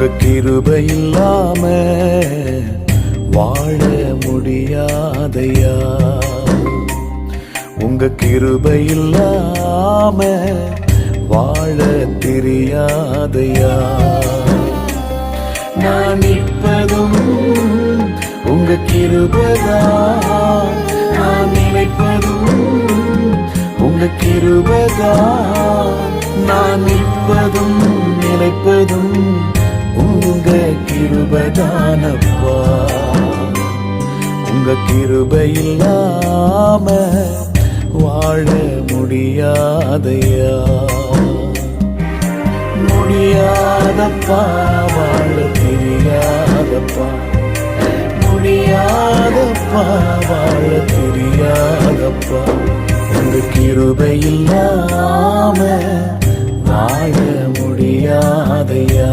உங்க கிருபை இல்லாம வாழ முடியாதையா. உங்க கிருபை இல்லாம வாழ தெரியாதையா. நான் நிற்பதும் உங்க கிருபைதான், நான் நினைப்பதும் உங்க கிருபைதான். நான் நிற்பதும் நினைப்பதும் உங்க கிருபைதானப்பா. உங்க கிருபை இல்லாம வாழ முடியாதையா. முடியாதப்பா, வாழ தெரியாதப்பா. முடியாதப்பா, வாழ தெரியாதப்பா. உங்க கிருபை இல்லாம வாழ முடியாதையா.